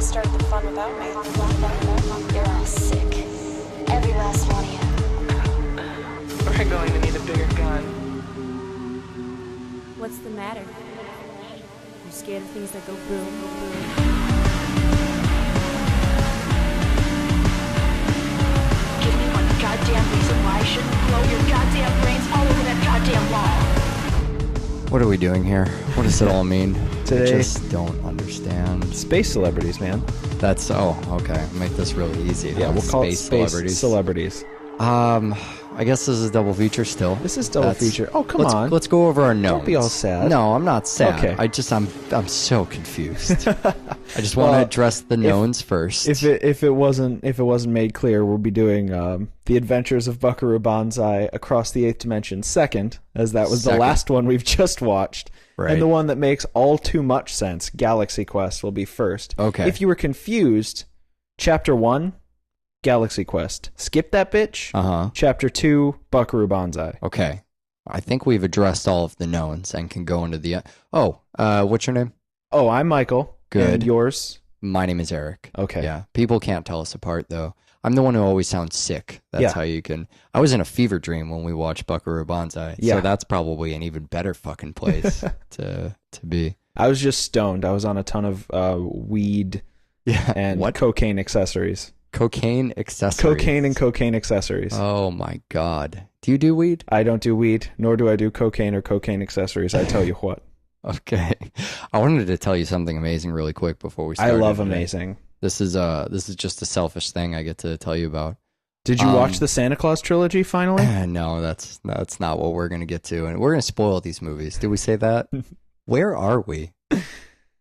started the fun without me. You're all sick. Every last one of you. We're going to need a bigger gun. What's the matter? You scared of things that go boom, boom? Give me one goddamn reason why I shouldn't blow your goddamn brains all over that goddamn wall. What are we doing here? What does it all mean? Today- I just don't understand. Space celebrities, man. That's okay. Make this really easy. Yeah, huh? we'll call it space celebrities. I guess this is a double feature still. This is double feature. Oh, come on. Let's go over our notes. Don't be all sad. No, I'm not sad. Okay. I'm so confused. I just want to address the knowns first. If it wasn't made clear, we'll be doing The Adventures of Buckaroo Banzai Across the Eighth Dimension second, as that was the last one we've just watched. Right. And the one that makes all too much sense, Galaxy Quest, will be first. Okay. If you were confused, Chapter 1, Galaxy Quest. Skip that bitch. Chapter 2, Buckaroo Banzai. Okay. I think we've addressed all of the knowns and can go into the... what's your name? Oh, I'm Michael. Good. And yours? My name is Eric. Okay. Yeah. People can't tell us apart, though. I'm the one who always sounds sick. That's how you can... I was in a fever dream when we watched Buckaroo Banzai. Yeah. So that's probably an even better fucking place to be. I was just stoned. I was on a ton of weed and cocaine accessories. Cocaine accessories? Cocaine and cocaine accessories. Oh, my God. Do you do weed? I don't do weed, nor do I do cocaine or cocaine accessories. I tell you what. Okay. I wanted to tell you something amazing really quick before we start. I love amazing. This is just a selfish thing I get to tell you about. Did you watch the Santa Claus trilogy finally? No, that's not what we're going to get to. And we're going to spoil these movies. Did we say that? Where are we?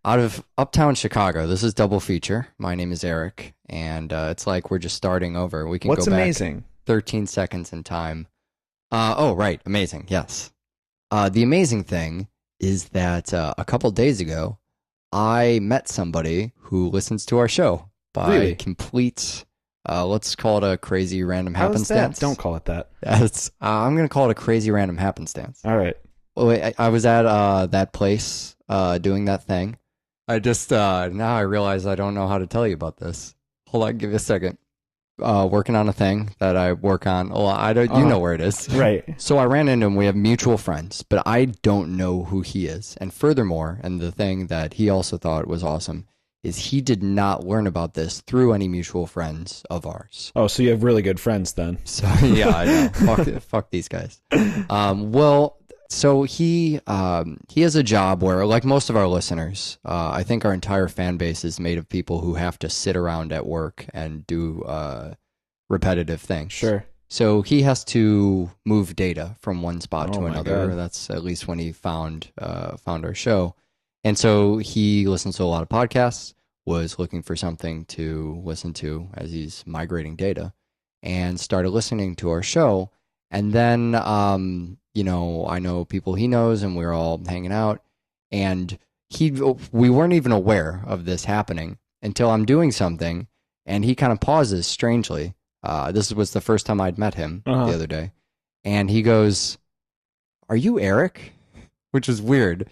Out of Uptown Chicago. This is double feature. My name is Eric. And it's like we're just starting over. We can What's go back amazing? 13 seconds in time. Right. Amazing. Yes. The amazing thing is that a couple days ago, I met somebody who listens to our show by complete, let's call it a crazy random happenstance. Don't call it that. I'm going to call it a crazy random happenstance. All right. I was at that place doing that thing. I just, now I realize I don't know how to tell you about this. Hold on, give me a second. Working on a thing that I work on. You know where it is. Right. So I ran into him. We have mutual friends, but I don't know who he is. And furthermore, and the thing that he also thought was awesome, is he did not learn about this through any mutual friends of ours. Oh, so you have really good friends then. So yeah, I know. Fuck these guys. So he has a job where, like most of our listeners, I think our entire fan base is made of people who have to sit around at work and do repetitive things. Sure. So he has to move data from one spot to my another. God. That's at least when he found our show. And so he listens to a lot of podcasts, was looking for something to listen to as he's migrating data, and started listening to our show. And then, I know people he knows, and we're all hanging out. And we weren't even aware of this happening until I'm doing something, and he kind of pauses strangely. This was the first time I'd met him the other day. And he goes, "Are you Eric?" Which is weird.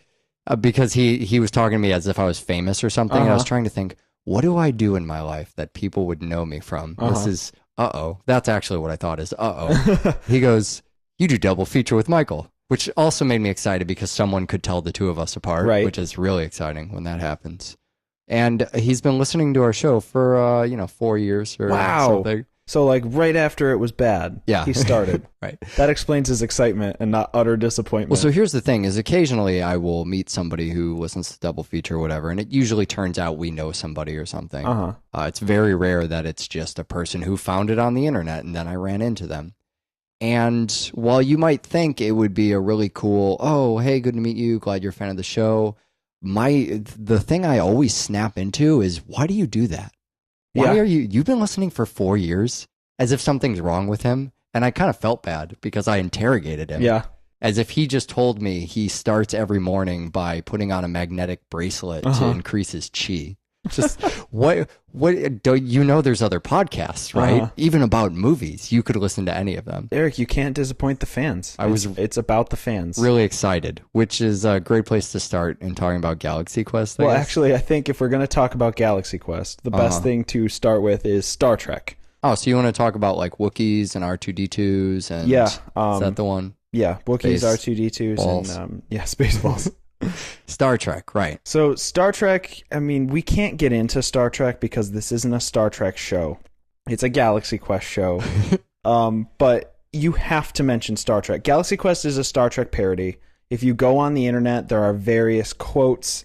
Because he was talking to me as if I was famous or something. And I was trying to think, what do I do in my life that people would know me from? This is, that's actually what I thought is, He goes, "You do double feature with Michael," which also made me excited because someone could tell the two of us apart, which is really exciting when that happens. And he's been listening to our show for, 4 years or something. So, like, right after it was bad, he started. Right. That explains his excitement and not utter disappointment. Well, so here's the thing, is occasionally I will meet somebody who listens to double feature or whatever, and it usually turns out we know somebody or something. It's very rare that it's just a person who found it on the internet and then I ran into them. And while you might think it would be a really cool, "Oh, hey, good to meet you, glad you're a fan of the show," the thing I always snap into is, why do you do that? Why are you've been listening for 4 years, as if something's wrong with him. And I kind of felt bad because I interrogated him. Yeah. As if he just told me he starts every morning by putting on a magnetic bracelet to increase his chi. Just what don't you know? There's other podcasts, right? Even about movies, you could listen to any of them. Eric, you can't disappoint the fans. It's about the fans. Really excited, which is a great place to start in talking about Galaxy Quest. Well, actually, I think if we're going to talk about Galaxy Quest, the best thing to start with is Star Trek. Oh, so you want to talk about like Wookiees and R2D2s and is that the one? Yeah, Wookiees, R2D2s, and Spaceballs. Star Trek, right. So Star Trek, I mean, we can't get into Star Trek because this isn't a Star Trek show. It's a Galaxy Quest show. But you have to mention Star Trek. Galaxy Quest is a Star Trek parody. If you go on the internet, there are various quotes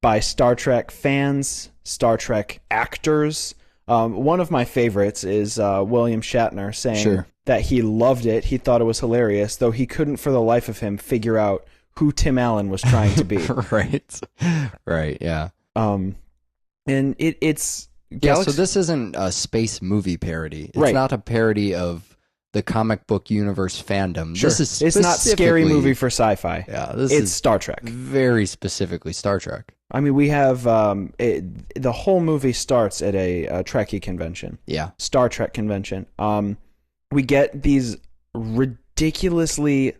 by Star Trek fans, Star Trek actors. One of my favorites is William Shatner saying that he loved it. He thought it was hilarious, though he couldn't for the life of him figure out who Tim Allen was trying to be. Right, yeah. And it's... so this isn't a space movie parody. It's not a parody of the comic book universe fandom. Sure. It's not Scary Movie for sci-fi. Yeah, it's Star Trek. Very specifically Star Trek. I mean, we have the whole movie starts at a Trekkie convention. Yeah, Star Trek convention. We get these ridiculously,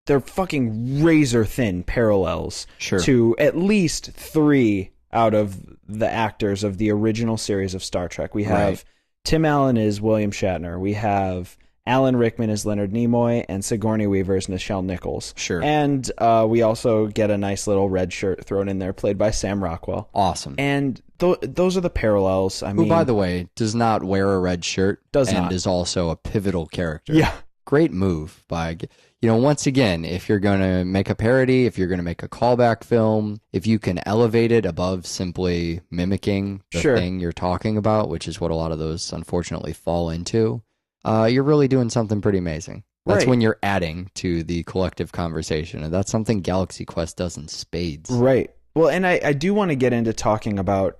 they're fucking razor thin parallels to at least 3 out of the actors of the original series of Star Trek. We have Tim Allen as William Shatner. We have Alan Rickman as Leonard Nimoy, and Sigourney Weaver as Nichelle Nichols. Sure. And we also get a nice little red shirt thrown in there, played by Sam Rockwell. Awesome. And those are the parallels. I mean, who, by the way, does not wear a red shirt and is also a pivotal character. Yeah. Great move by, once again, if you're going to make a parody, if you're going to make a callback film, if you can elevate it above simply mimicking the thing you're talking about, which is what a lot of those unfortunately fall into, you're really doing something pretty amazing. That's when you're adding to the collective conversation, and that's something Galaxy Quest does in spades. Right. Well, and I do want to get into talking about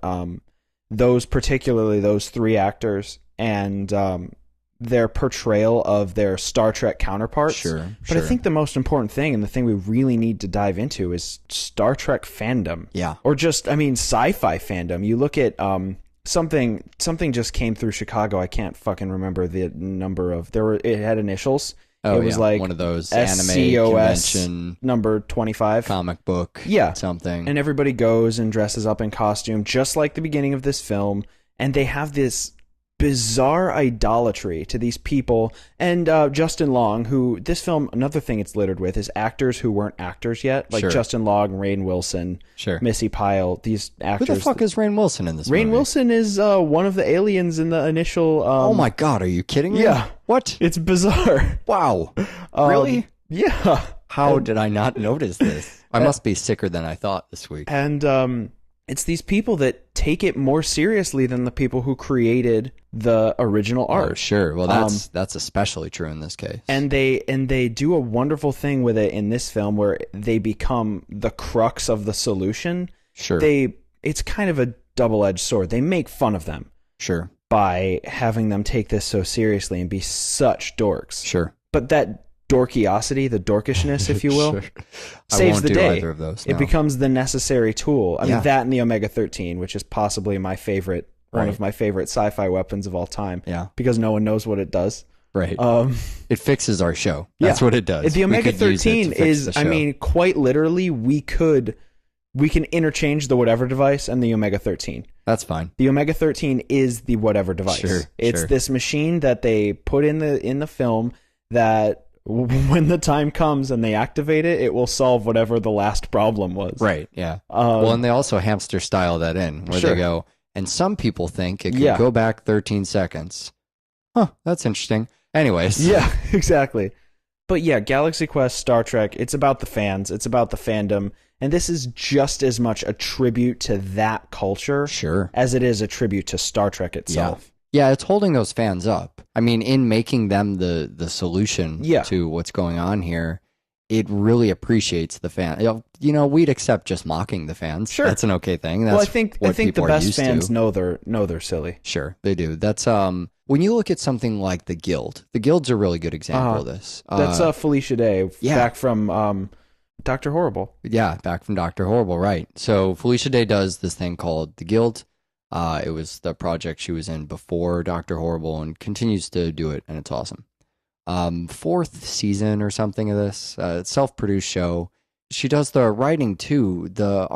particularly those 3 actors and their portrayal of their Star Trek counterparts. Sure. But I think the most important thing, and the thing we really need to dive into, is Star Trek fandom. Yeah. Or just, sci-fi fandom. You look at something just came through Chicago. I can't fucking remember the number of it had initials. It was like one of those SCOS anime convention number 25 comic book something. And everybody goes and dresses up in costume just like the beginning of this film, and they have this bizarre idolatry to these people. And Justin Long, who this film, another thing it's littered with is actors who weren't actors yet, like Justin Long, Rainn Wilson, Missy Pyle, these actors. Who the fuck is Rainn Wilson in this movie? Rainn Wilson is one of the aliens in the initial... oh my god, are you kidding me? Yeah. What? It's bizarre. Wow. Really? Yeah. How did I not notice this? I must be sicker than I thought this week. And it's these people that take it more seriously than the people who created the original art. Oh, sure. Well, that's especially true in this case. And they do a wonderful thing with it in this film where they become the crux of the solution. Sure. It's kind of a double-edged sword. They make fun of them. Sure. By having them take this so seriously and be such dorks. Sure. But that dorkiosity, the dorkishness, if you will, saves the day. Either of those, no. It becomes the necessary tool. I mean, that and the Omega-13, which is possibly my favorite, one of my favorite sci-fi weapons of all time. Yeah. Because no one knows what it does. Right. It fixes our show. That's what it does. The Omega-13 is, quite literally, we can interchange the whatever device and the Omega-13. That's fine. The Omega-13 is the whatever device. It's this machine that they put in the film that when the time comes and they activate it, it will solve whatever the last problem was. Right, yeah. Well, and they also hamster style that in, where they go, and some people think it could go back 13 seconds. Huh, that's interesting. Anyways. Yeah, exactly. But yeah, Galaxy Quest, Star Trek, it's about the fans, it's about the fandom, and this is just as much a tribute to that culture as it is a tribute to Star Trek itself. Yeah, it's holding those fans up. I mean, in making them the solution to what's going on here, it really appreciates the fan. We'd accept just mocking the fans. Sure. That's an okay thing. That's I think the best fans know they're silly. Sure, they do. That's when you look at something like The Guild. The Guild's a really good example of this. That's Felicia Day back from Dr. Horrible. Yeah, back from Dr. Horrible, right. So Felicia Day does this thing called The Guild. It was the project she was in before Dr. Horrible and continues to do it, and it's awesome. Fourth season or something of this, self-produced show. She does the writing too. The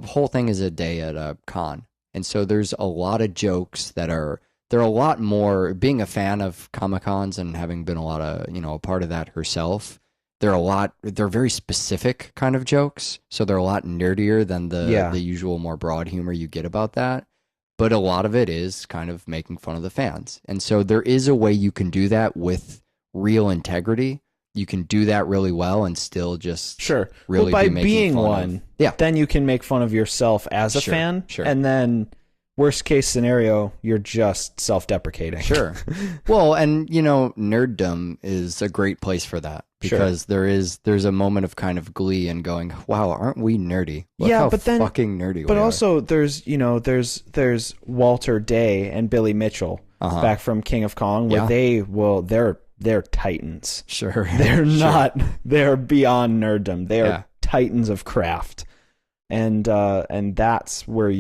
whole thing is a day at a con. And so there's a lot of jokes they're a lot more, being a fan of Comic-Cons and having been a part of that herself, they're very specific kind of jokes. So they're a lot nerdier than the usual more broad humor you get about that. But a lot of it is kind of making fun of the fans. And so there is a way you can do that with real integrity. You can do that really well and still just really by be making being fun one, of, then you can make fun of yourself as a fan. Sure. And then worst case scenario, you're just self-deprecating. Sure. Well, and nerddom is a great place for that because there's a moment of kind of glee and going, wow, aren't we nerdy? Look how fucking nerdy but we also are. there's Walter Day and Billy Mitchell back from King of Kong where they're titans. Sure. They're not, they're beyond nerddom. They are titans of craft. And that's where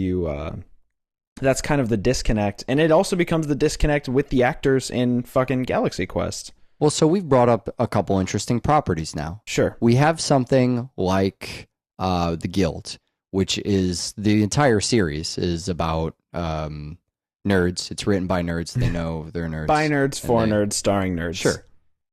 that's kind of the disconnect. And it also becomes the disconnect with the actors in fucking Galaxy Quest. Well, so we've brought up a couple interesting properties now. Sure. We have something like The Guild, which is the entire series is about nerds. It's written by nerds. They know they're nerds. By nerds, for nerds, starring nerds. Sure.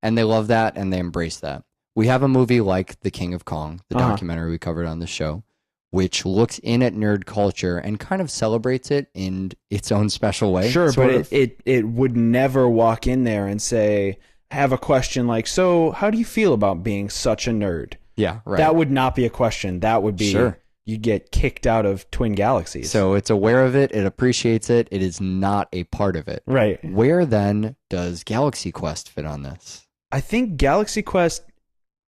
And they love that and they embrace that. We have a movie like The King of Kong, the documentary we covered on the show, which looks in at nerd culture and kind of celebrates it in its own special way. Sure, but it would never walk in there and say, have a question like, so how do you feel about being such a nerd? Yeah, right. That would not be a question. That would be, you'd get kicked out of Twin Galaxies. So it's aware of it. It appreciates it. It is not a part of it. Right. Where then does Galaxy Quest fit on this? I think Galaxy Quest,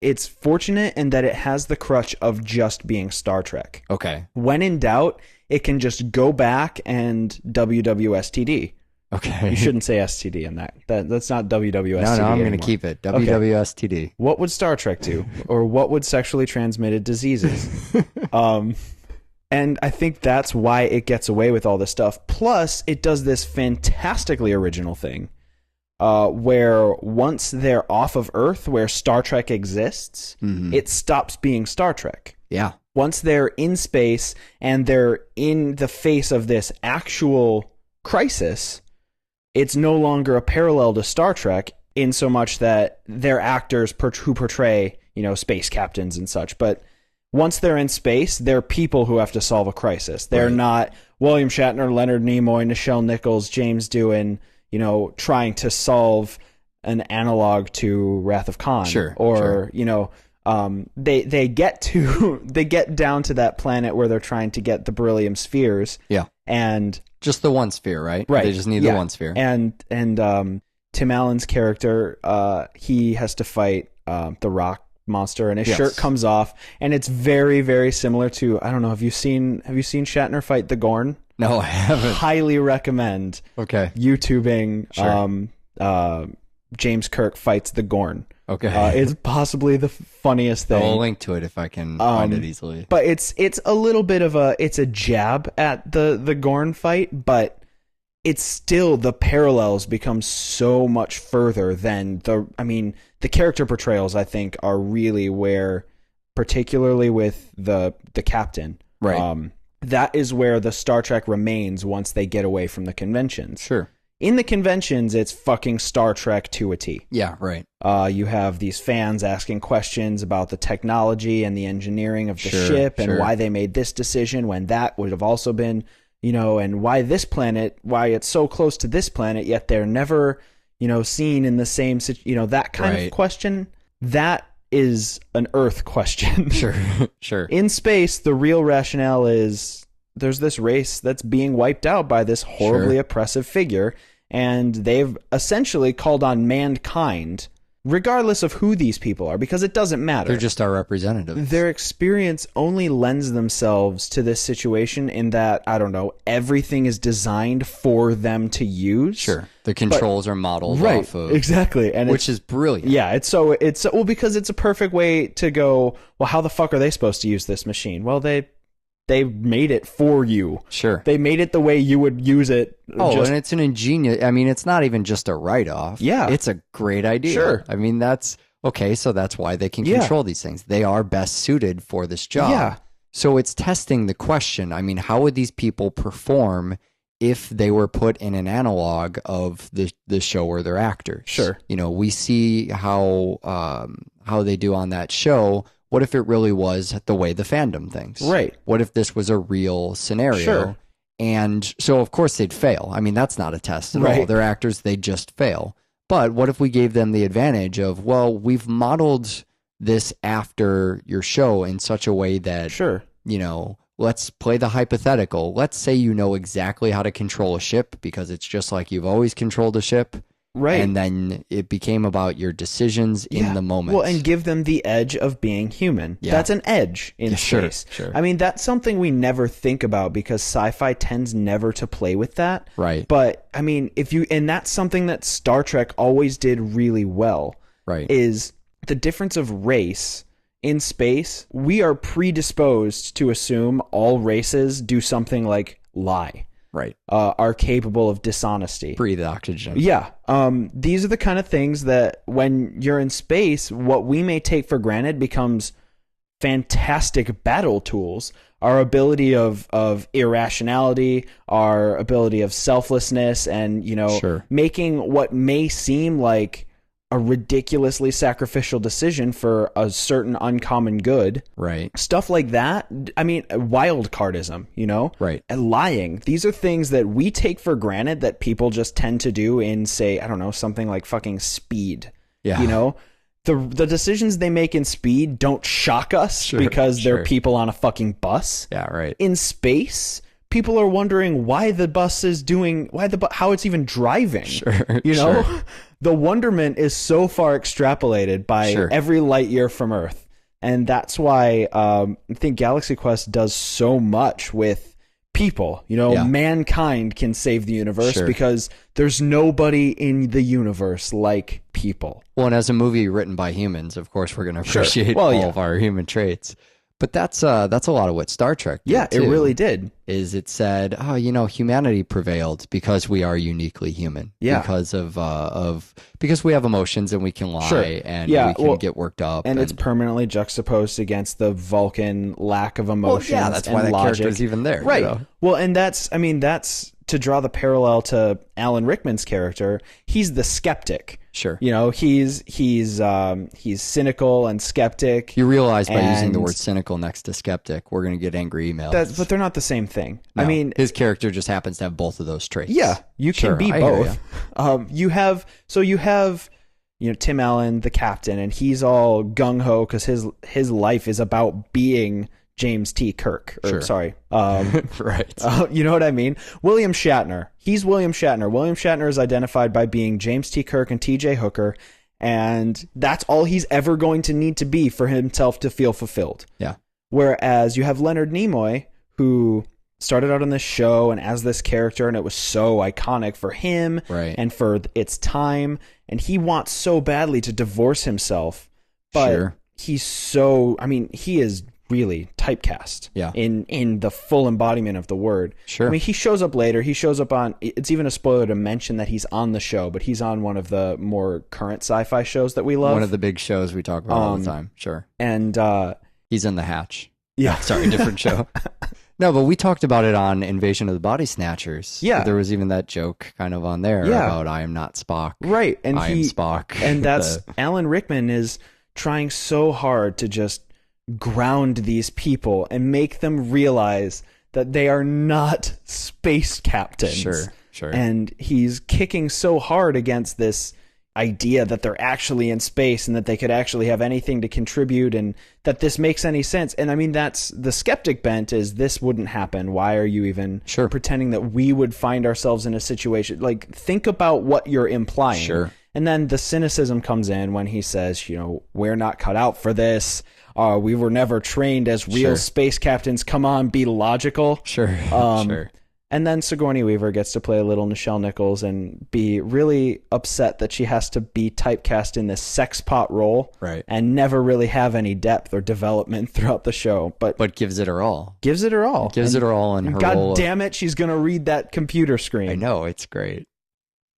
it's fortunate in that it has the crutch of just being Star Trek. Okay. When in doubt, it can just go back and WWSTD. Okay. You shouldn't say STD in that. That's not WWSTD. No, I'm going to keep it. WWSTD. Okay. What would Star Trek do? Or what would sexually transmitted diseases? And I think that's why it gets away with all this stuff. Plus, it does this fantastically original thing where once they're off of Earth, where Star Trek exists, it stops being Star Trek. Yeah. Once they're in space and they're in the face of this actual crisis, it's no longer a parallel to Star Trek in so much that they're actors who portray, space captains and such. But once they're in space, they're people who have to solve a crisis. They're not William Shatner, Leonard Nimoy, Nichelle Nichols, James Doohan, trying to solve an analog to Wrath of Khan. They get down to that planet where they're trying to get the beryllium spheres. Yeah. And just the one sphere, right? Right. They just need the one sphere. And Tim Allen's character, he has to fight the rock monster, and his shirt comes off, and it's very, very similar to, I don't know, have you seen Shatner fight the Gorn? No, I haven't. Highly recommend YouTubing James Kirk fights the Gorn. Okay. It's possibly the funniest thing. I'll link to it if I can find it easily. But it's a little bit of it's a jab at the Gorn fight, but it's still, the parallels become so much further than the character portrayals, I think, are really where, particularly with the captain. Right. That is where the Star Trek remains once they get away from the conventions. Sure. In the conventions, it's fucking Star Trek to a T. Yeah, right. You have these fans asking questions about the technology and the engineering of the ship and why they made this decision when that would have also been, and why this planet, why it's so close to this planet, yet they're never, seen in the same, that kind of question. That is an Earth question. Sure. In space, the real rationale is there's this race that's being wiped out by this horribly oppressive figure, and they've essentially called on mankind, regardless of who these people are, because it doesn't matter. They're just our representatives. Their experience only lends themselves to this situation in that, I don't know, everything is designed for them to use. Sure. The controls are modeled off of... Exactly. And which is brilliant. Yeah, because it's a perfect way to go, well, how the fuck are they supposed to use this machine? Well, they they made it for you. Sure. They made it the way you would use it. Oh, and it's an ingenious, I mean, it's not even just a write-off. Yeah. It's a great idea. Sure. I mean, that's, okay, so that's why they can Yeah. control these things. They are best suited for this job. Yeah. So it's testing the question. I mean, how would these people perform if they were put in an analog of the show or their actors? Sure. You know, we see how they do on that show. What if it really was the way the fandom thinks? Right. What if this was a real scenario? Sure. And so, of course, they'd fail. I mean, that's not a test at all. Right. They're actors, they just fail. But what if we gave them the advantage of, well, we've modeled this after your show in such a way that, Sure. you know, let's play the hypothetical. Let's say you know exactly how to control a ship because it's just like you've always controlled a ship. Right. And then it became about your decisions in the moment. Well, and give them the edge of being human. Yeah. That's an edge in Sure, space. sure. I mean, that's something we never think about because sci-fi tends never to play with that. Right. But I mean, and that's something that Star Trek always did really well. Right. Is the difference of race in space. We are predisposed to assume all races do something like lie. Right. Are capable of dishonesty. Breathe oxygen. Yeah. These are the kind of things that when you're in space, what we may take for granted becomes fantastic battle tools. Our ability of irrationality, our ability of selflessness, and, you know, Sure. making what may seem like a ridiculously sacrificial decision for a certain uncommon good. Right. Stuff like that. I mean, wild cardism, you know? Right. And lying. These are things that we take for granted that people just tend to do in, say, I don't know, something like fucking Speed. Yeah. You know? The decisions they make in Speed don't shock us Sure, because they're sure. people on a fucking bus. Yeah, right. In space, people are wondering why the bus is doing, how it's even driving. Sure. You know? Sure. The wonderment is so far extrapolated by Sure. every light year from Earth. And that's why I think Galaxy Quest does so much with people. You know, Yeah. mankind can save the universe Sure. because there's nobody in the universe like people. Well, and as a movie written by humans, of course, we're going to Sure. appreciate Well, all yeah. of our human traits. But that's a lot of what Star Trek did, Yeah, it too, really did. is it said, oh, you know, humanity prevailed because we are uniquely human. Yeah. Because because we have emotions and we can lie Sure. and Yeah, we can well, get worked up. And it's permanently juxtaposed against the Vulcan lack of emotions. well, yeah, that's why and that logic. character's even there. Right. You know? Well, and that's to draw the parallel to Alan Rickman's character. He's the skeptic. Sure. You know, he's cynical and skeptic. You realize by using the And- word cynical next to skeptic, we're going to get angry emails. But they're not the same thing. No, I mean, his character just happens to have both of those traits. yeah, you Sure, can be I hear both. You have Tim Allen, the captain, and he's all gung ho because his life is about being James T. Kirk. Sure. Sorry. Right. You know what I mean? William Shatner. He's William Shatner. William Shatner is identified by being James T. Kirk and T.J. Hooker, and that's all he's ever going to need to be for himself to feel fulfilled. Yeah. Whereas you have Leonard Nimoy, who started out on this show and as this character, and it was so iconic for him Right. and for its time, and he wants so badly to divorce himself, but Sure. he is really typecast Yeah. in the full embodiment of the word. Sure. I mean, he shows up later. He shows up on, it's even a spoiler to mention that he's on the show, but he's on one of the more current sci-fi shows that we love. One of the big shows we talk about all the time. Sure. And, He's in The Hatch. yeah. Sorry, different show. No, but we talked about it on Invasion of the Body Snatchers. Yeah. There was even that joke kind of on there Yeah. about I am not Spock. Right. And I am Spock. And that's, Alan Rickman is trying so hard to just ground these people and make them realize that they are not space captains. Sure. And he's kicking so hard against this idea that they're actually in space and that they could actually have anything to contribute and that this makes any sense. And I mean, that's the skeptic bent is this wouldn't happen. Why are you even Sure. pretending that we would find ourselves in a situation? Like, think about what you're implying. Sure. And then the cynicism comes in when he says, you know, we're not cut out for this. We were never trained as real Sure. space captains. Come on, be logical. Sure. Um, Sure. And then Sigourney Weaver gets to play a little Nichelle Nichols and be really upset that she has to be typecast in this sex pot role, Right. and never really have any depth or development throughout the show. But gives it her all. gives it her all. Gives it her all in her God role. damn it, she's going to read that computer screen. I know, it's great.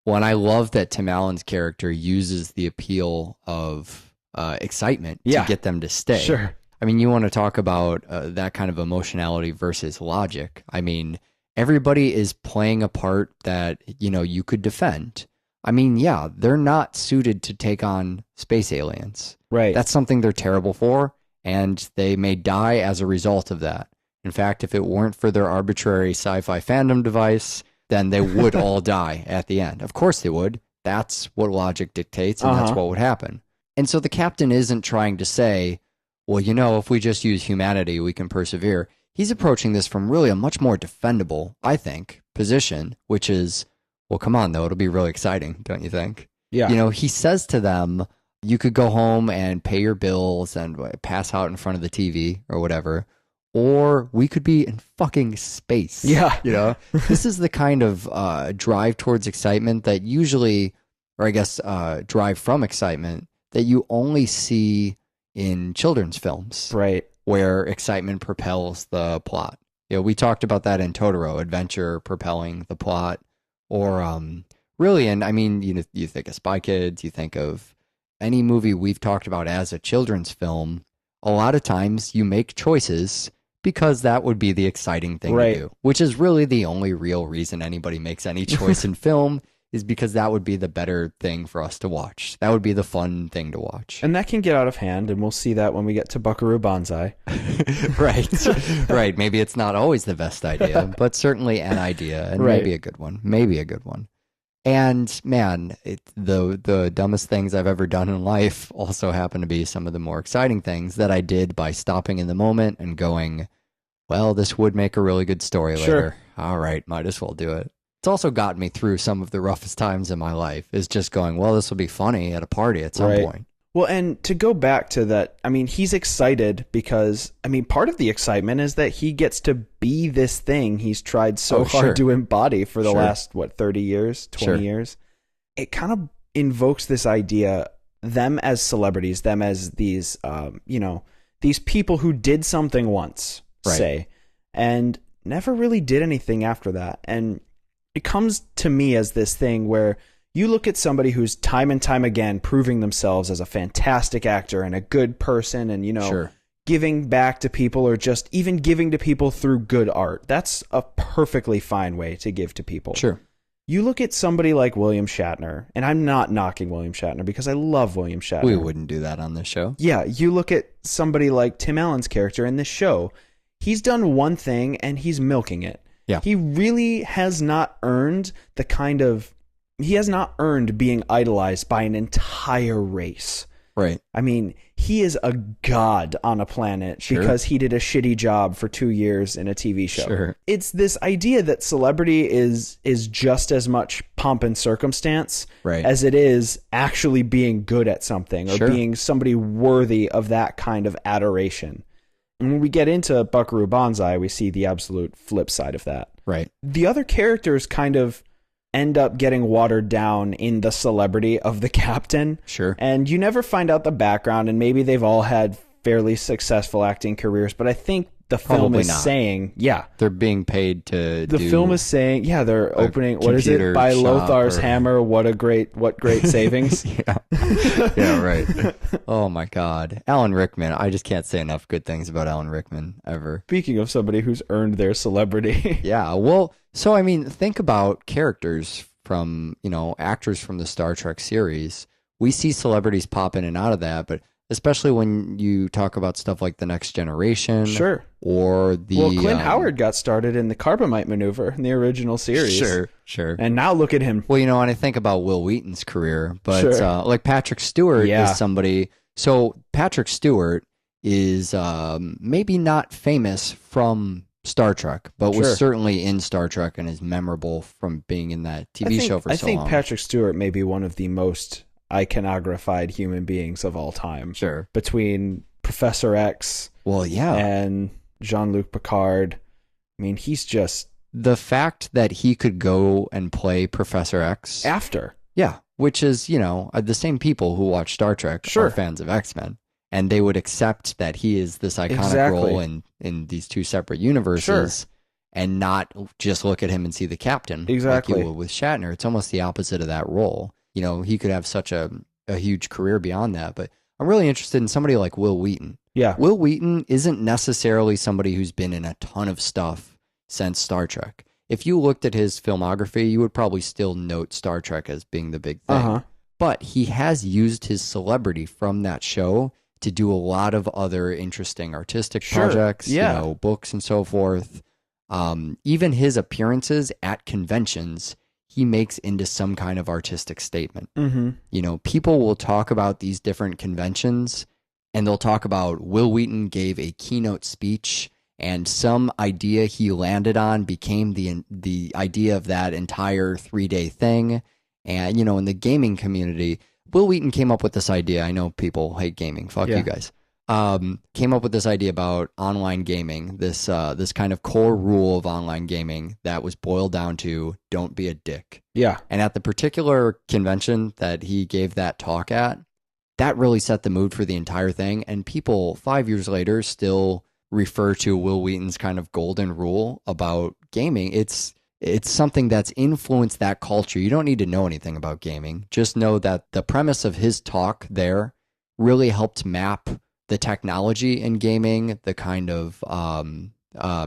Well, and I love that Tim Allen's character uses the appeal of excitement to get them to stay. Sure. I mean, you want to talk about that kind of emotionality versus logic. I mean, everybody is playing a part that, you could defend. I mean, yeah, they're not suited to take on space aliens. Right. That's something they're terrible for, and they may die as a result of that. In fact, if it weren't for their arbitrary sci-fi fandom device, then they would all die at the end. Of course they would. That's what logic dictates, and that's what would happen. And so the captain isn't trying to say, well, if we just use humanity, we can persevere. He's approaching this from really a much more defendable, I think, position, which is, well, come on, though. It'll be really exciting, don't you think? Yeah. He says to them, you could go home and pay your bills and pass out in front of the TV or whatever, or we could be in fucking space. Yeah. This is the kind of drive towards excitement that usually, or I guess drive from excitement, that you only see in children's films. Right. Where excitement propels the plot. We talked about that in Totoro, adventure propelling the plot. Or really, and I mean, you think of Spy Kids, you think of any movie we've talked about as a children's film, a lot of times you make choices because that would be the exciting thing to do, which is really the only real reason anybody makes any choice in film, is because that would be the better thing for us to watch. That would be the fun thing to watch. And that can get out of hand, and we'll see that when we get to Buckaroo Banzai. Right. Maybe it's not always the best idea, but certainly an idea, and maybe a good one. And man, the dumbest things I've ever done in life also happen to be some of the more exciting things that I did by stopping in the moment and going, well, this would make a really good story later. All right, might as well do it. It's also gotten me through some of the roughest times in my life, is just going, well, this will be funny at a party at some point. Well, and to go back to that, I mean, he's excited because, I mean, part of the excitement is that he gets to be this thing he's tried so hard to embody for the last, 30 years, 20 years. It kind of invokes this idea, them as celebrities, them as these, these people who did something once, say, and never really did anything after that. And it comes to me as this thing where you look at somebody who's time and time again proving themselves as a fantastic actor and a good person and, giving back to people, or just even giving to people through good art. That's a perfectly fine way to give to people. You look at somebody like William Shatner, and I'm not knocking William Shatner because I love William Shatner. We wouldn't do that on this show. Yeah, you look at somebody like Tim Allen's character in this show. He's done one thing and he's milking it. Yeah. He really has not earned he has not earned being idolized by an entire race. Right. I mean, he is a god on a planet because he did a shitty job for 2 years in a TV show. It's this idea that celebrity is just as much pomp and circumstance as it is actually being good at something or being somebody worthy of that kind of adoration. And when we get into Buckaroo Banzai, we see the absolute flip side of that. Right. The other characters kind of end up getting watered down in the celebrity of the captain. And you never find out the background, and maybe they've all had fairly successful acting careers, but I think the film is saying, they're being paid to film is saying, they're opening, what is it? By Lothar's hammer, what great savings. Right. Oh my God. Alan Rickman. I just can't say enough good things about Alan Rickman ever. Speaking of somebody who's earned their celebrity. Well, so I mean, think about characters from, actors from the Star Trek series. We see celebrities pop in and out of that, but especially when you talk about stuff like The Next Generation. Or Clint Howard got started in the Carbonite maneuver in the original series. And now look at him. Well, and I think about Will Wheaton's career, but like Patrick Stewart is somebody. So Patrick Stewart is maybe not famous from Star Trek, but was certainly in Star Trek and is memorable from being in that TV show for so long. I think Patrick Stewart may be one of the most iconographied human beings of all time. Between Professor X and Jean-Luc Picard. I mean, he's just the fact that he could go and play Professor X After. yeah, which is, the same people who watch Star Trek Sure. are fans of X-Men. And they would accept that he is this iconic Exactly. role in these two separate universes and not just look at him and see the captain Exactly. like you would with Shatner. It's almost the opposite of that role. He could have such a huge career beyond that. But I'm really interested in somebody like Will Wheaton. Yeah. Will Wheaton isn't necessarily somebody who's been in a ton of stuff since Star Trek. If you looked at his filmography, you would probably still note Star Trek as being the big thing. Uh-huh. But he has used his celebrity from that show to do a lot of other interesting artistic projects, books and so forth. Even his appearances at conventions, he makes into some kind of artistic statement. Mm-hmm. People will talk about these different conventions and they'll talk about Will Wheaton gave a keynote speech and some idea he landed on became the idea of that entire 3-day thing. And, in the gaming community, Will Wheaton came up with this idea. I know people hate gaming. Fuck you guys. Came up with this idea about online gaming, this kind of core rule of online gaming that was boiled down to don't be a dick. Yeah. And at the particular convention that he gave that talk at, that really set the mood for the entire thing. And people 5 years later still refer to Will Wheaton's kind of golden rule about gaming. It's something that's influenced that culture. You don't need to know anything about gaming. Just know that the premise of his talk there really helped map the technology in gaming, the kind of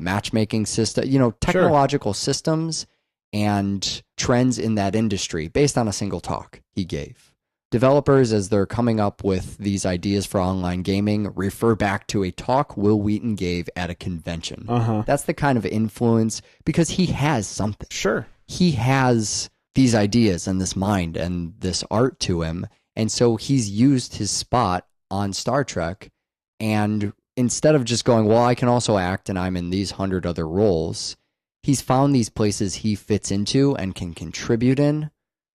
matchmaking system, technological systems and trends in that industry based on a single talk he gave. Developers, as they're coming up with these ideas for online gaming, refer back to a talk Will Wheaton gave at a convention. That's the kind of influence, because he has something. Sure. He has these ideas and this mind and this art to him. And so he's used his spot on Star Trek. And instead of just going, well, I can also act and I'm in these 100 other roles, he's found these places he fits into and can contribute in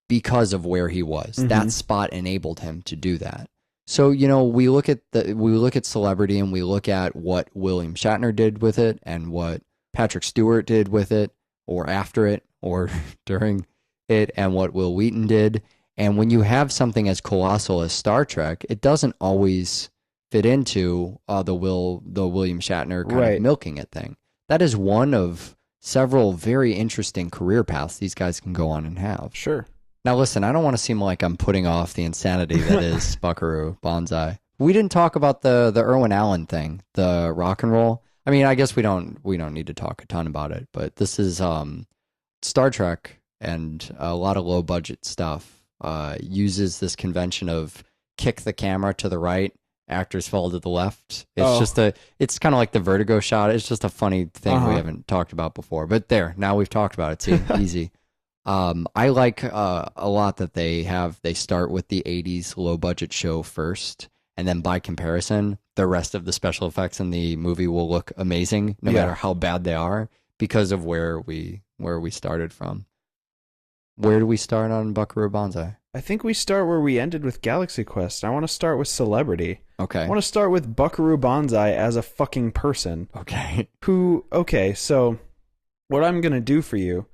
because of where he was. That spot enabled him to do that. So, we look at celebrity and we look at what William Shatner did with it and what Patrick Stewart did with it, or after it, or during it, and what Will Wheaton did. And when you have something as colossal as Star Trek, it doesn't always fit into the William Shatner kind of milking it thing. That is one of several very interesting career paths these guys can go on and have. Sure. Now, listen, I don't want to seem like I'm putting off the insanity that is Buckaroo Banzai. We didn't talk about the Irwin Allen thing, the rock and roll. I mean, I guess we don't need to talk a ton about it, but this is Star Trek, and a lot of low budget stuff uses this convention of kick the camera to the right, actors fall to the left. It's it's kind of like the vertigo shot. It's just a funny thing we haven't talked about before. But now we've talked about it. See, easy. I like a lot that they start with the 80s low budget show first, and then by comparison, the rest of the special effects in the movie will look amazing no matter how bad they are, because of where we started from. Where do we start on Buckaroo Banzai? I think we start where we ended with Galaxy Quest. I want to start with celebrity. Okay. I want to start with Buckaroo Banzai as a fucking person. Okay. So what I'm going to do for you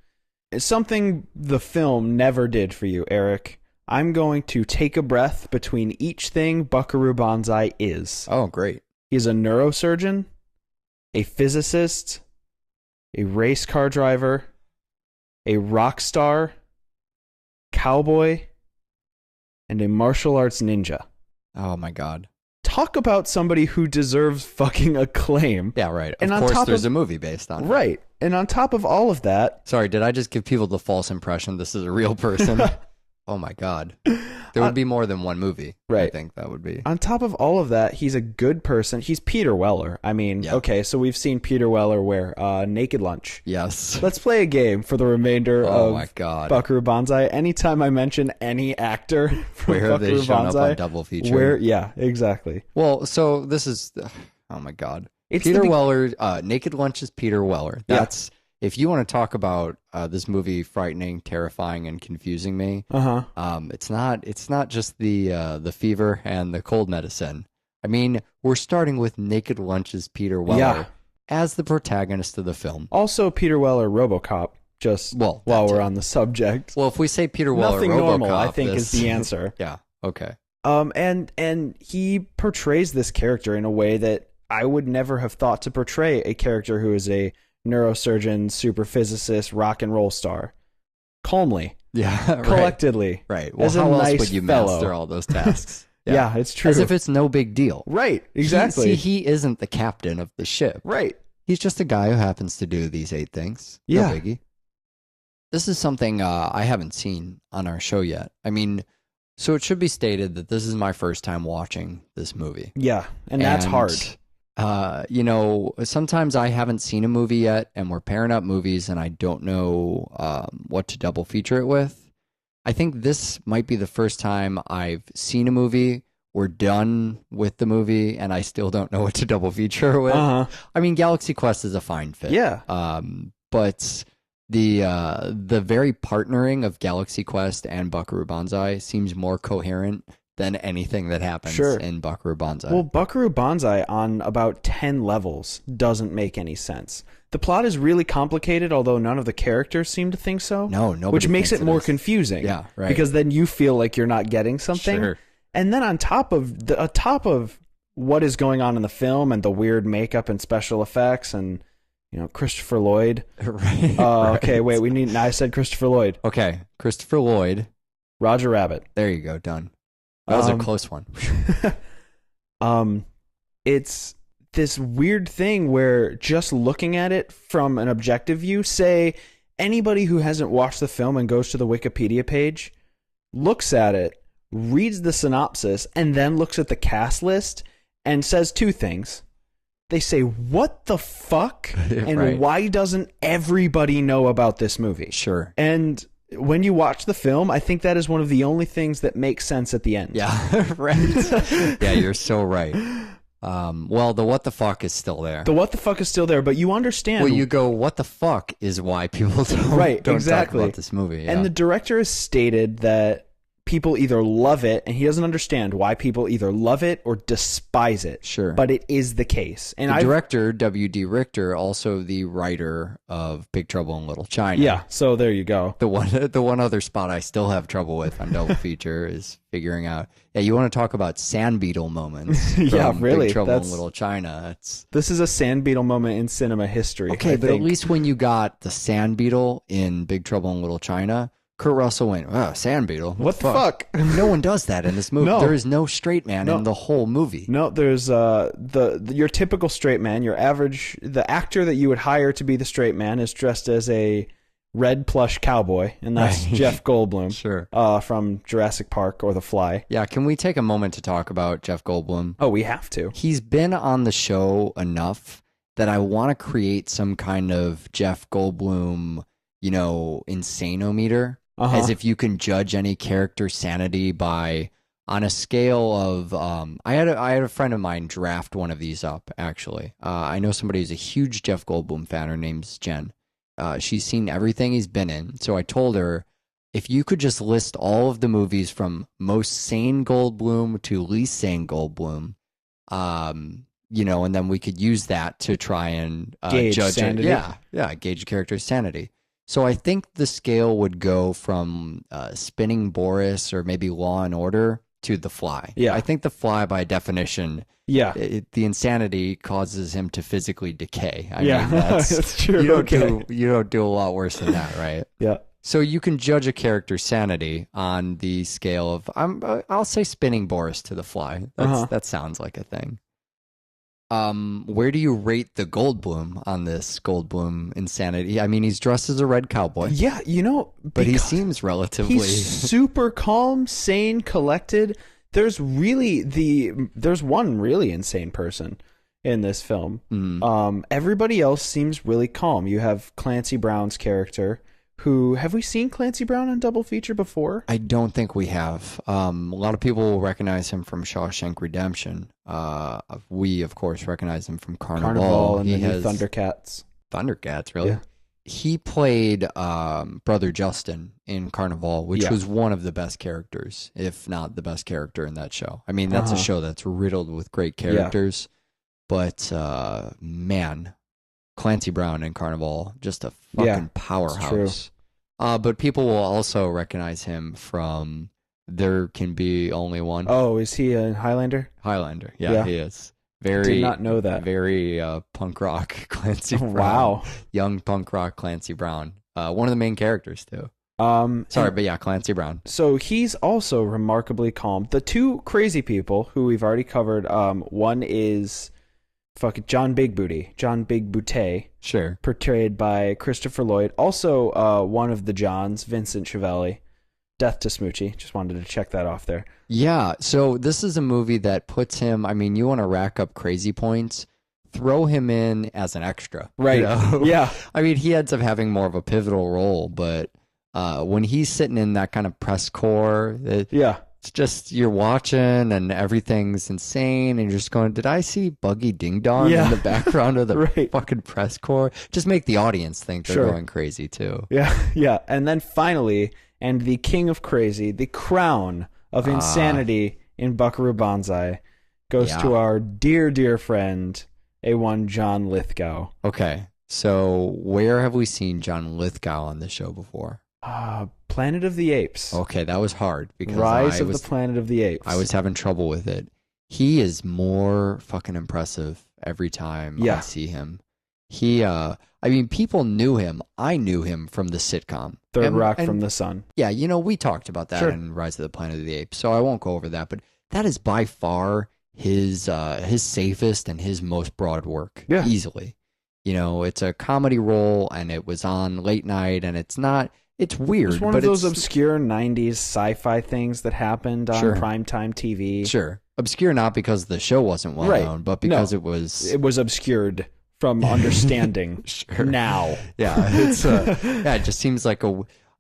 is something the film never did for you, Eric. I'm going to take a breath between each thing Buckaroo Banzai is. Oh, great. He's a neurosurgeon, a physicist, a race car driver, a rock star, cowboy, and a martial arts ninja. Oh my God. Talk about somebody who deserves fucking acclaim. Yeah, right. And of on course top there's of- a movie based on it. Right. And on top of all of that, Sorry, did I just give people the false impression this is a real person? Oh my God. There would be more than one movie. I Right. think that would be. on top of all of that, he's a good person. He's Peter Weller. I mean, Yeah. okay, so we've seen Peter Weller wear Naked Lunch. Yes. Let's play a game for the remainder Oh of my God. Buckaroo Banzai. Anytime I mention any actor from Where have they Buckaroo shown Banzai, up on Double Feature? yeah, exactly. Well, so this is. Oh my God. It's Peter the be- Weller. Naked Lunch is Peter Weller. That's. If you want to talk about this movie frightening, terrifying, and confusing me, it's not just the fever and the cold medicine. I mean, we're starting with Naked Lunch's Peter Weller. Yeah. as the protagonist of the film. Also, Peter Weller, RoboCop. Just Well, while that we're too. on the subject, Well, if we say Peter Weller, nothing RoboCop, normal, I think, is the answer. Yeah. Okay. And he portrays this character in a way that I would never have thought to portray a character who is a neurosurgeon, super physicist, rock and roll star. Calmly, Yeah. collectedly. Right. Well, as a how else nice would you fellow. master all those tasks? Yeah, it's true. As if it's no big deal. Right, exactly. He isn't the captain of the ship. Right. He's just a guy who happens to do these 8 things. Yeah. No biggie. This is something I haven't seen on our show yet. I mean, so it should be stated that this is my first time watching this movie. Yeah, and that's hard. You know, sometimes I haven't seen a movie yet, and we're pairing up movies, and I don't know what to double feature it with. I think this might be the first time I've seen a movie. We're done with the movie, and I still don't know what to double feature it with. Uh-huh. I mean, Galaxy Quest is a fine fit. Yeah. But the very partnering of Galaxy Quest and Buckaroo Banzai seems more coherent than anything that happens Sure. in Buckaroo Banzai. Well, Buckaroo Banzai on about 10 levels doesn't make any sense. The plot is really complicated, although none of the characters seem to think so. No, nobody which makes thinks it more is. confusing. Yeah, right. Because then you feel like you're not getting something. Sure. And then on top of what is going on in the film and the weird makeup and special effects and Christopher Lloyd. Right. Okay, wait, I said Christopher Lloyd. Okay, Christopher Lloyd. Roger Rabbit. There you go, done. That was a close one. It's this weird thing where just looking at it from an objective view, say anybody who hasn't watched the film and goes to the Wikipedia page, looks at it, reads the synopsis, and then looks at the cast list and says 2 things. They say, what the fuck? And Right. why doesn't everybody know about this movie? Sure. And when you watch the film, I think that is one of the only things that makes sense at the end. Yeah, right. Yeah, you're so right. Well, the what the fuck is still there. The what the fuck is still there, but you understand. Well, you go, what the fuck is why people don't exactly. talk about this movie. Yeah. And the director has stated that people either love it, and he doesn't understand why people either love it or despise it. Sure. But it is the case. And the director, W.D. Richter, also the writer of Big Trouble in Little China. Yeah, so there you go. The one other spot I still have trouble with on double feature is figuring out. Yeah, you want to talk about sand beetle moments? From Yeah, really, Big Trouble that's- in Little China. This is a sand beetle moment in cinema history. Okay, I but think. at least when you got the sand beetle in Big Trouble in Little China, Kurt Russell went, "Oh, sand beetle. What the fuck?" No one does that in this movie. No. There is no straight man No. in the whole movie. No, there's your typical straight man, your average, the actor that you would hire to be the straight man is dressed as a red plush cowboy, and that's Right. Jeff Goldblum. Sure. From Jurassic Park or The Fly. Yeah, can we take a moment to talk about Jeff Goldblum? Oh, we have to. He's been on the show enough that I want to create some kind of Jeff Goldblum, insanometer. Uh-huh. As if you can judge any character sanity by on a scale of I had a friend of mine draft one of these up actually. I know somebody who's a huge Jeff Goldblum fan. Her name's Jen. She's seen everything he's been in. So I told her, if you could just list all of the movies from most sane Goldblum to least sane Goldblum, and then we could use that to try and Gauge judge sanity. it. Yeah, gauge a character's sanity. So I think the scale would go from Spinning Boris or maybe Law and Order to The Fly. Yeah. I think The Fly, by definition, Yeah. the insanity causes him to physically decay. I Yeah. mean, that's That's true. You don't Okay. you don't do a lot worse than that, right? Yeah. So you can judge a character's sanity on the scale of I'll say Spinning Boris to The Fly. That sounds like a thing. Where do you rate the Goldblum on this Goldblum insanity? I mean, he's dressed as a red cowboy. Yeah, But he because seems relatively he's super calm, sane, collected. There's one really insane person in this film. Everybody else seems really calm. You have Clancy Brown's character, who, have we seen Clancy Brown on double feature before? I don't think we have. A lot of people will recognize him from Shawshank Redemption. We, of course, recognize him from Carnival. And the new Thundercats. Thundercats, really? Yeah. He played Brother Justin in Carnival, which Yeah. was one of the best characters, if not the best character in that show. I mean, that's a show that's riddled with great characters. But, man, Clancy Brown in Carnival, just a fucking powerhouse. But people will also recognize him from There Can Be Only One. Oh, is he a Highlander? Highlander. Yeah, he is. Very, did not know that. Very punk rock Clancy Brown. Wow. Young punk rock Clancy Brown. One of the main characters, too. But yeah, Clancy Brown. So he's also remarkably calm. The two crazy people who we've already covered, one is John Big Booty, Sure. portrayed by Christopher Lloyd. Also, one of the Johns, Vincent Chiavelli. Death to Smoochie. Just wanted to check that off there. Yeah, so this is a movie that puts him, I mean, you want to rack up crazy points, throw him in as an extra. Right. You know? Yeah. I mean, he ends up having more of a pivotal role, but when he's sitting in that kind of press corps, it's just you're watching and everything's insane and you're just going, did I see Buggy Ding Dong in the background of the fucking press corps? Just make the audience think they're going crazy too. Yeah. And then finally, and the king of crazy, the crown of insanity in Buckaroo Banzai goes to our dear, dear friend, A1 John Lithgow. Okay, so where have we seen John Lithgow on this show before? Planet of the Apes. Okay, that was hard because Rise of the Planet of the Apes. I was having trouble with it. He is more fucking impressive every time I see him. I mean, people knew him. I knew him from the sitcom. Third Rock from the Sun. Yeah, we talked about that in Rise of the Planet of the Apes, so I won't go over that, but that is by far his safest and his most broad work, easily. It's a comedy role, and it was on late night, and it's weird. It's one of those obscure 90s sci-fi things that happened on primetime TV. Sure. Obscure not because the show wasn't well known, but because it was obscured from understanding now. Yeah, it's it just seems like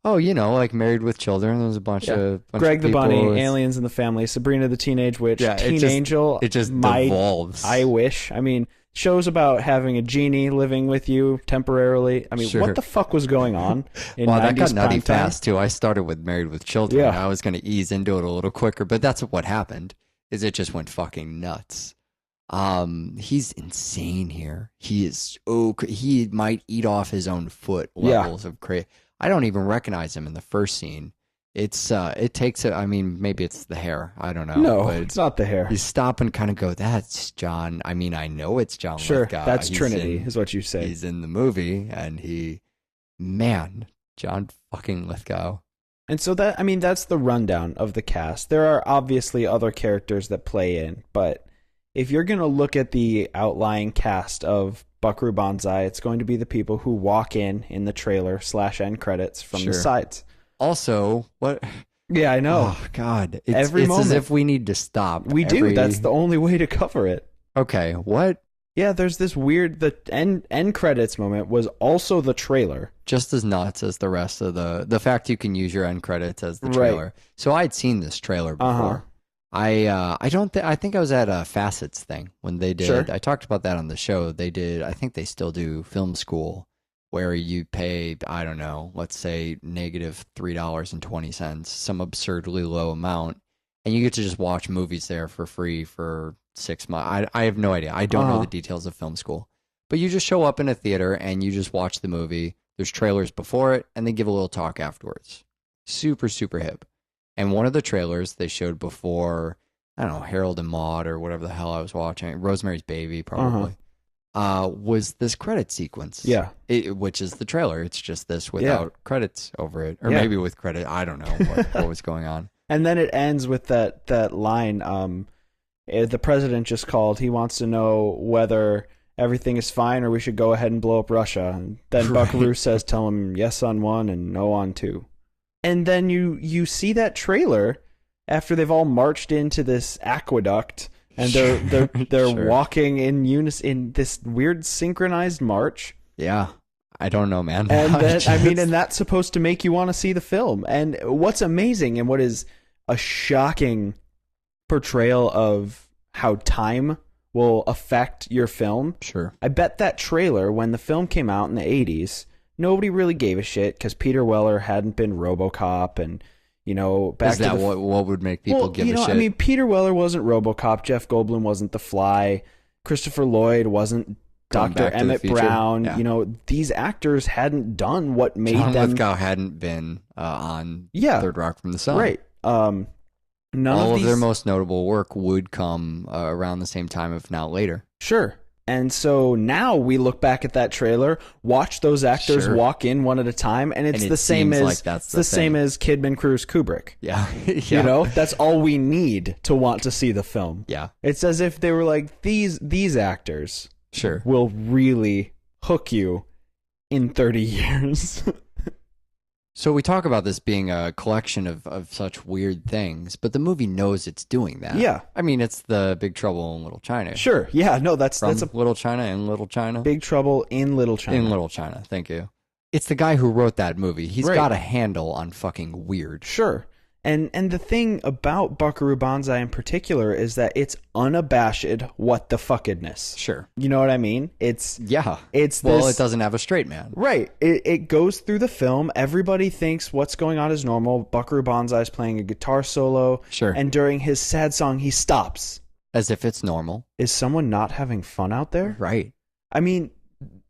like Married with Children. There's a bunch of Greg the people. Bunny, Aliens in the Family, Sabrina the Teenage Witch, Teen Angel. It just devolves. I wish. I mean, shows about having a genie living with you temporarily. I mean, what the fuck was going on in 90s that got nutty primetime? fast too. I started with Married with Children. Yeah. I was going to ease into it a little quicker, but that's what happened. Is it just went fucking nuts. He's insane here. He is he might eat off his own foot levels of crazy. I don't even recognize him in the first scene. It takes I mean, maybe it's the hair. I don't know. No, it's not the hair. You stop and kind of go, that's John. I mean, I know it's John Lithgow. That's Trinity, is what you say. He's in the movie, and John fucking Lithgow. And so that's the rundown of the cast. There are obviously other characters that play in, but if you're going to look at the outlying cast of Buckaroo Banzai, it's going to be the people who walk in the trailer / end credits from the sides. Also, what? Yeah, I know. Oh, God. It's moment. As if we need to stop. We do. That's the only way to cover it. Okay, what? Yeah, there's this weird... The end credits moment was also the trailer. Just as nuts as the rest of the fact you can use your end credits as the trailer. Right. So I'd seen this trailer before. I think I was at a Facets thing when they did. I talked about that on the show. They did. I think they still do film school where you pay, I don't know, let's say negative $3.20, some absurdly low amount, and you get to just watch movies there for free for 6 months. I have no idea. I don't know the details of film school, but you just show up in a theater and you just watch the movie. There's trailers before it, and they give a little talk afterwards. Super, super hip. And one of the trailers they showed before, I don't know, Harold and Maude or whatever the hell I was watching, Rosemary's Baby probably, was this credit sequence. Yeah. Which is the trailer. It's just this without credits over it. Or maybe with credit. I don't know what was going on. And then it ends with that line, the president just called. He wants to know whether everything is fine or we should go ahead and blow up Russia. And then Buckaroo says, tell him yes on one and no on two. And then you see that trailer after they've all marched into this aqueduct and they're walking in unison in this weird synchronized march. Yeah. I don't know, man. And and that's supposed to make you want to see the film. And what's amazing and what is a shocking portrayal of how time will affect your film. Sure. I bet that trailer, when the film came out in the 80s, nobody really gave a shit because Peter Weller hadn't been RoboCop, and back is that what would make people give a shit? I mean, Peter Weller wasn't RoboCop, Jeff Goldblum wasn't The Fly, Christopher Lloyd wasn't Going Dr. Back to the Emmett Future. Brown. Yeah. You know, these actors hadn't done what made John them Lithgow hadn't been on Yeah. Third Rock from the Sun. right. None All of of these their most notable work would come around the same time, if not later. Sure. And so now we look back at that trailer, watch those actors Sure. walk in one at a time, and it's And it the same seems as like that's it's the the same thing. as Kidman, Cruise, Kubrick. Yeah. yeah. You know, that's all we need to want to see the film. Yeah. It's as if they were like, these actors Sure. will really hook you in 30 years. So we talk about this being a collection of such weird things, but the movie knows it's doing that. Yeah. I mean, it's the Big Trouble in Little China. Sure. Yeah, no, that's From a Little China in Little China. Big Trouble in Little China. In Little China. Thank you. It's the guy who wrote that movie. He's Right. got a handle on fucking weird. Sure. And the thing about Buckaroo Banzai in particular is that it's unabashed what the fuckedness. Sure. You know what I mean? It's Yeah. It's well, this- it doesn't have a straight man. right. It goes through the film. Everybody thinks what's going on is normal. Buckaroo Banzai is playing a guitar solo. Sure. And during his sad song, he stops. As if it's normal. Is someone not having fun out there? Right. I mean,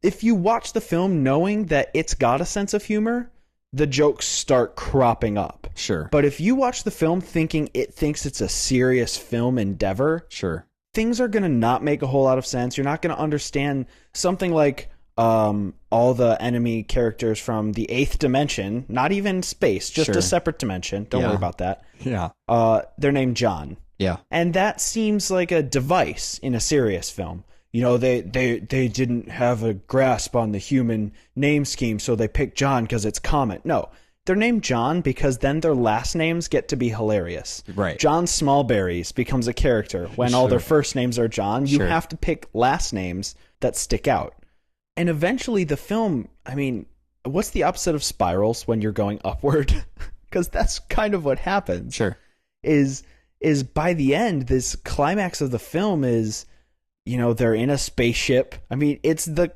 if you watch the film knowing that it's got a sense of humor, the jokes start cropping up. Sure. But if you watch the film thinking it thinks it's a serious film endeavor, Sure. things are going to not make a whole lot of sense. You're not going to understand something like all the enemy characters from the 8th dimension, not even space, just Sure. a separate dimension. Don't Yeah. worry about that. Yeah. They're named John. Yeah. And that seems like a device in a serious film. You know, they didn't have a grasp on the human name scheme, so they picked John because it's common. No, they're named John because then their last names get to be hilarious. Right. John Smallberries becomes a character when all their first names are John. You Sure. have to pick last names that stick out. And eventually the film, I mean, what's the opposite of spirals when you're going upward? Because that's kind of what happens. Sure. Is by the end, this climax of the film is, you know, they're in a spaceship. I mean, it's the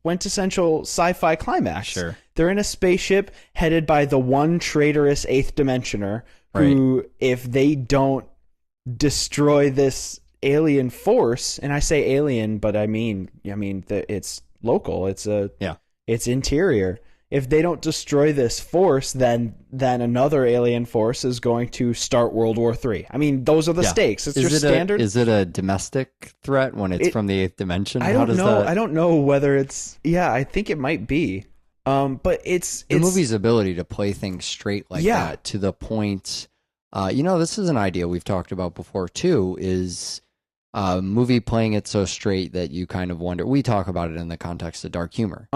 quintessential sci-fi climax. Sure. They're in a spaceship headed by the one traitorous 8th dimensioner who, if they don't destroy this alien force, and I say alien, but I mean it's local. It's interior. If they don't destroy this force, then another alien force is going to start World War III. I mean, those are the stakes. It's your standard. Is it a domestic threat when it's from the 8th dimension? I don't know. I don't know whether it's. Yeah, I think it might be. But it's the movie's ability to play things straight like that to the point. You know, this is an idea we've talked about before too. Is a movie playing it so straight that you kind of wonder. We talk about it in the context of dark humor.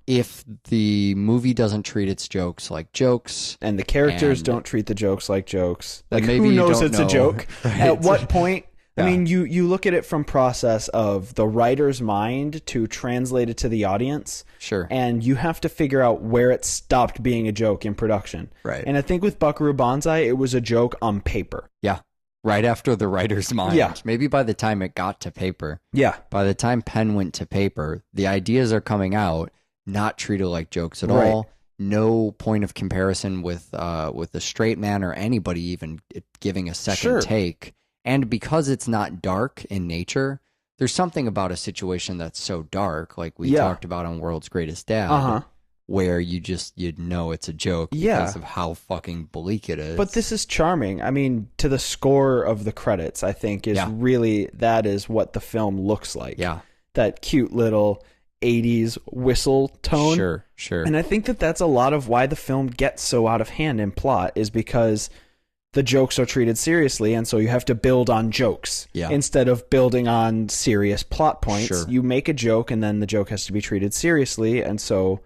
If the movie doesn't treat its jokes like jokes, and the characters don't treat the jokes like jokes, then like maybe who you knows don't it's know. a joke? Right. At what point? Yeah. I mean, you look at it from process of the writer's mind to translate it to the audience. Sure. And you have to figure out where it stopped being a joke in production. Right. And I think with Buckaroo Banzai, it was a joke on paper. Yeah. Right after the writer's mind. Yeah. Maybe by the time it got to paper. Yeah. By the time pen went to paper, the ideas are coming out, not treated like jokes at Right. all. No point of comparison with a straight man or anybody even giving a second Sure. take. And because it's not dark in nature, there's something about a situation that's so dark, like we talked about on World's Greatest Dad, where you'd know it's a joke because of how fucking bleak it is. But this is charming. I mean, to the score of the credits, I think is really, that is what the film looks like. Yeah. That cute little 80s whistle tone. Sure. And I think that that's a lot of why the film gets so out of hand in plot, is because the jokes are treated seriously, and so you have to build on jokes instead of building on serious plot points. Sure. You make a joke, and then the joke has to be treated seriously, and so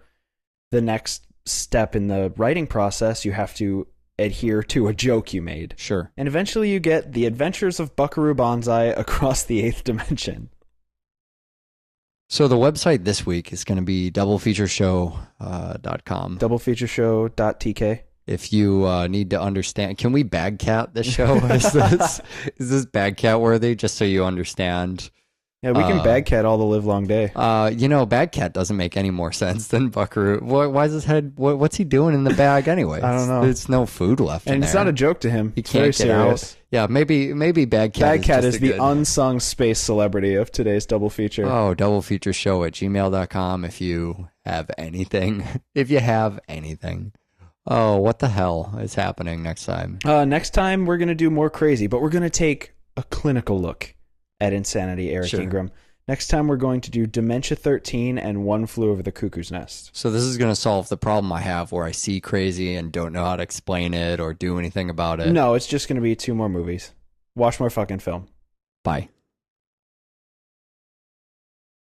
the next step in the writing process, you have to adhere to a joke you made. Sure. And eventually you get The Adventures of Buckaroo Banzai across the 8th dimension. So the website this week is going to be doublefeatureshow.com. Doublefeatureshow.tk. If you need to understand, can we bag cat this show? Is this bag cat worthy? Just so you understand Yeah, we can bag cat all the live long day. Bad Cat doesn't make any more sense than Buckaroo. Why is his head? What's he doing in the bag anyway? I don't know. There's no food left, And in it's there. not a joke to him. He It's very can't get out. serious. Yeah, maybe Bad Cat. Bag cat just is a the good- unsung space celebrity of today's double feature. Oh, doublefeatureshow@gmail.com if you have anything. If you have anything. Oh, what the hell is happening next time? Next time, we're going to do more crazy, but we're going to take a clinical look at insanity, Eric Sure. Ingram. Next time, we're going to do Dementia 13 and One Flew Over the Cuckoo's Nest. So this is going to solve the problem I have where I see crazy and don't know how to explain it or do anything about it. No, it's just going to be 2 more movies. Watch more fucking film. Bye.